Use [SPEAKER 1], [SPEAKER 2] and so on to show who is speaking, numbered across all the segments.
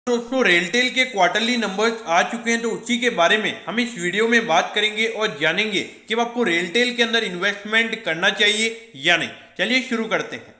[SPEAKER 1] दोस्तों रेलटेल के quarterly numbers आ चुके हैं, तो उसी के बारे में हम इस वीडियो में बात करेंगे और जानेंगे कि अब आपको रेलटेल के अंदर इन्वेस्टमेंट करना चाहिए या नहीं। चलिए शुरू करते हैं।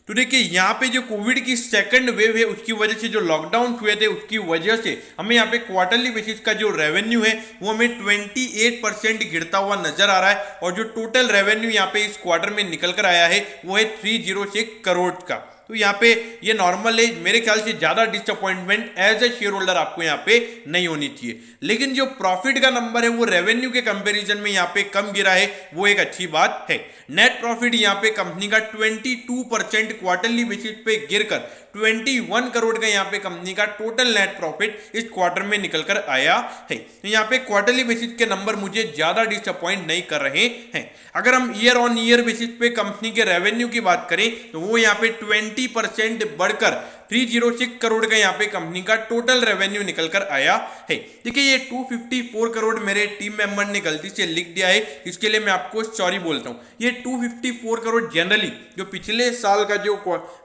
[SPEAKER 1] तो देखिए यहाँ पे जो कोविड की सेकंड वेव है उसकी वजह से जो लॉकडाउन हुए थे उसकी वजह से हमें यहाँ पे क्वार्टरली बेसिस का जो रेवेन्यू है वो हमें 28% गिरता हुआ नजर आ रहा है, और जो टोटल रेवेन्यू यहाँ पे इस क्वार्टर में निकल कर आया है वो है 306 करोड़ का। तो यहाँ पे ये नॉर्मल है, मेरे ख्याल से ज्यादा disappointment as a shareholder आपको यहाँ पे नहीं होनी चाहिए। लेकिन जो प्रॉफिट का नंबर है वो रेवेन्यू के कंपैरिजन में यहाँ पे कम गिरा है, वो एक अच्छी बात है। नेट प्रॉफिट यहाँ पे कंपनी का 22% क्वार्टरली बेसिस पे गिरकर 21 करोड़ का यहाँ पे कंपनी का टोटल नेट प्रॉफिट इस क्वार्टर में निकल कर आया है। तो यहाँ पे क्वार्टरली बेसिस के नंबर मुझे ज्यादा डिसअपॉइंट नहीं कर रहे हैं। अगर हम ईयर ऑन ईयर बेसिस पे कंपनी के रेवेन्यू की बात करें तो वो यहाँ पे 20% बढ़कर 306 करोड़ का यहाँ पे कंपनी का टोटल रेवेन्यू निकल कर आया है। देखिए ये 254 करोड़ मेरे टीम मेंबर ने गलती से लिख दिया है, इसके लिए मैं आपको सॉरी बोलता हूँ। ये 254 करोड़ जनरली जो पिछले साल का जो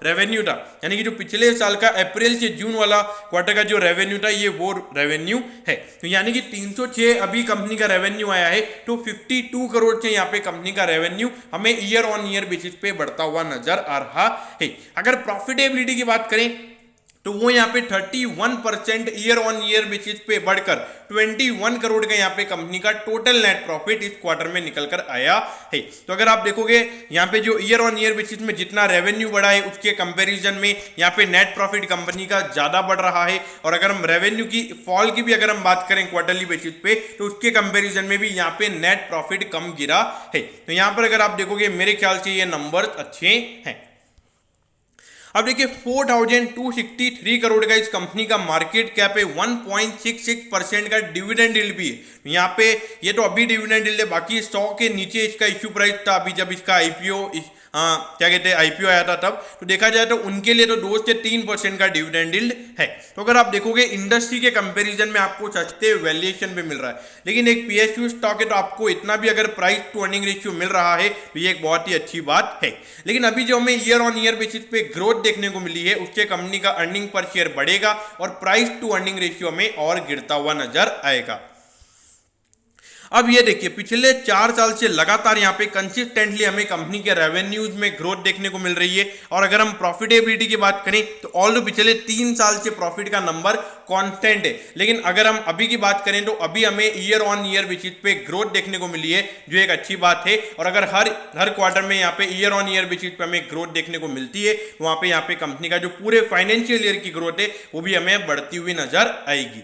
[SPEAKER 1] रेवेन्यू था, यानी कि जो पिछले साल का अप्रैल से जून वाला क्वार्टर का जो रेवेन्यू था ये वो रेवेन्यू है। तो यानी कि 306 अभी कंपनी का रेवेन्यू आया है, तो 52 करोड़ से यहाँ पे कंपनी का रेवेन्यू हमें ईयर ऑन ईयर बेसिस पे बढ़ता हुआ नजर आ रहा है। अगर प्रॉफिटेबिलिटी की बात करें तो वो यहाँ पे 31% ईयर ऑन ईयर बेसिस पे बढ़कर 21 करोड़ का यहाँ पे कंपनी का टोटल नेट प्रॉफिट इस क्वार्टर में निकल कर आया है। तो अगर आप देखोगे यहाँ पे जो ईयर ऑन ईयर बेसिस में जितना रेवेन्यू बढ़ा है उसके कंपैरिजन में यहाँ पे नेट प्रॉफिट कंपनी का ज्यादा बढ़ रहा है। और अगर हम रेवेन्यू की फॉल की भी अगर हम बात करें क्वार्टरली बेसिस पे तो उसके कंपेरिजन में भी यहाँ पे नेट प्रॉफिट कम गिरा है। तो यहाँ पर अगर आप देखोगे मेरे ख्याल से ये नंबर अच्छे हैं। अब देखिए 4263 करोड़ का इस कंपनी का मार्केट कैप है, 1.66% का डिविडेंड यील्ड भी है। यहाँ पे ये तो अभी डिविडेंड यील्ड है, बाकी 100 के नीचे इसका इश्यू प्राइस था अभी जब इसका आईपीओ क्या कहते हैं आईपीओ आया था तब। तो देखा जाए तो उनके लिए तो 2 से 3% का डिविडेंड यील्ड है। तो अगर आप देखोगे इंडस्ट्री के कंपैरिजन में आपको सस्ते वैल्यूएशन पे मिल रहा है, लेकिन एक पीएसयू स्टॉक है तो आपको इतना भी अगर प्राइस टू अर्निंग रेशियो मिल रहा है तो ये एक बहुत ही अच्छी बात है। लेकिन अभी जो हमें ईयर ऑन ईयर बेसिस पे ग्रोथ देखने को मिली है उससे कंपनी का अर्निंग पर शेयर बढ़ेगा और प्राइस टू अर्निंग रेशियो में और गिरता हुआ नजर आएगा। अब ये देखिए पिछले 4 साल से लगातार यहाँ पे कंसिस्टेंटली हमें कंपनी के रेवेन्यूज में ग्रोथ देखने को मिल रही है। और अगर हम प्रॉफिटेबिलिटी की बात करें तो ऑल पिछले 3 साल से प्रॉफिट का नंबर कांस्टेंट है। लेकिन अगर हम अभी की बात करें तो अभी हमें ईयर ऑन ईयर बेसिस पे ग्रोथ देखने को मिली है, जो एक अच्छी बात है। और अगर हर क्वार्टर में यहाँ पे ईयर ऑन ईयर बेसिस पे हमें ग्रोथ देखने को मिलती है तो वहाँ पे यहाँ पे कंपनी का जो पूरे फाइनेंशियल ईयर की ग्रोथ है वो भी हमें बढ़ती हुई नजर आएगी।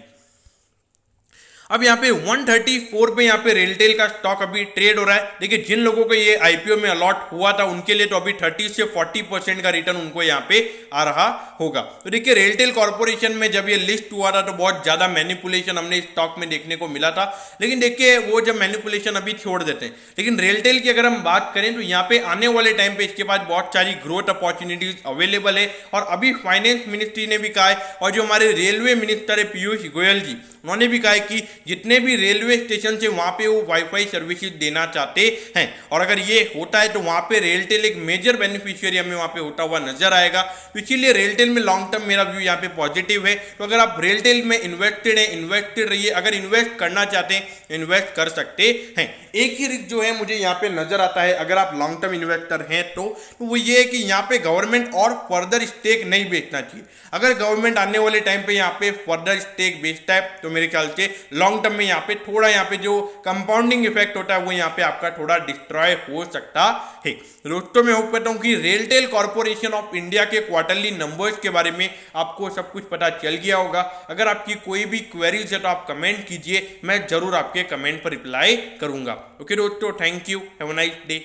[SPEAKER 1] अब यहाँ पे 134 पे यहाँ पे रेलटेल का स्टॉक अभी ट्रेड हो रहा है। देखिए जिन लोगों को ये आईपीओ में अलॉट हुआ था उनके लिए तो अभी 30 से 40% का रिटर्न उनको यहाँ पे आ रहा होगा। तो देखिए रेलटेल कॉर्पोरेशन में जब ये लिस्ट हुआ था तो बहुत ज्यादा मैनिपुलेशन हमने इस स्टॉक में देखने को मिला था, लेकिन देखिए वो जब मैनिपुलेशन अभी छोड़ देते हैं। लेकिन रेलटेल की अगर हम बात करें तो यहाँ पे आने वाले टाइम पे इसके पास बहुत सारी ग्रोथ अपॉर्चुनिटीज अवेलेबल है। और अभी फाइनेंस मिनिस्ट्री ने भी कहा है, और जो हमारे रेलवे मिनिस्टर है पीयूष गोयल जी, उन्होंने भी कहा है कि जितने भी रेलवे स्टेशन से वहां पे वो वाईफाई सर्विसेज देना चाहते हैं, और अगर ये होता है तो वहां पे रेलटेल एक मेजर बेनिफिशियरी हमें वहां पे होता हुआ नजर आएगा। तो इसीलिए रेलटेल में लॉन्ग टर्म मेरा व्यू यहाँ पे पॉजिटिव है। तो अगर आप रेलटेल में इन्वेस्टेड है, इन्वेस्टेड रहिए। अगर इन्वेस्ट करना चाहते हैं इन्वेस्ट कर सकते हैं। एक ही रिस्क जो है मुझे यहाँ पे नजर आता है अगर आप लॉन्ग टर्म इन्वेस्टर हैं तो वो ये है कि यहाँ पे गवर्नमेंट और फर्दर स्टेक नहीं बेचना चाहिए। अगर गवर्नमेंट आने वाले टाइम पे यहाँ पे फर्दर स्टेक बेचता है तो मेरे ख्याल से लॉन्ग टर्म में यहाँ पे थोड़ा यहाँ पे जो कंपाउंडिंग इफेक्ट होता है वो यहाँ पे आपका थोड़ा डिस्ट्रॉय हो सकता है। दोस्तों मैं होप करता हूँ कि रेलटेल कॉर्पोरेशन ऑफ इंडिया के क्वार्टरली नंबर्स के बारे में आपको सब कुछ पता चल गया होगा। अगर आपकी कोई भी क्वेरीज है तो आप कमेंट कीजिए, मैं जरूर आपके कमेंट पर रिप्लाई करूंगा। ओके दोस्तों, thank you, have a nice day.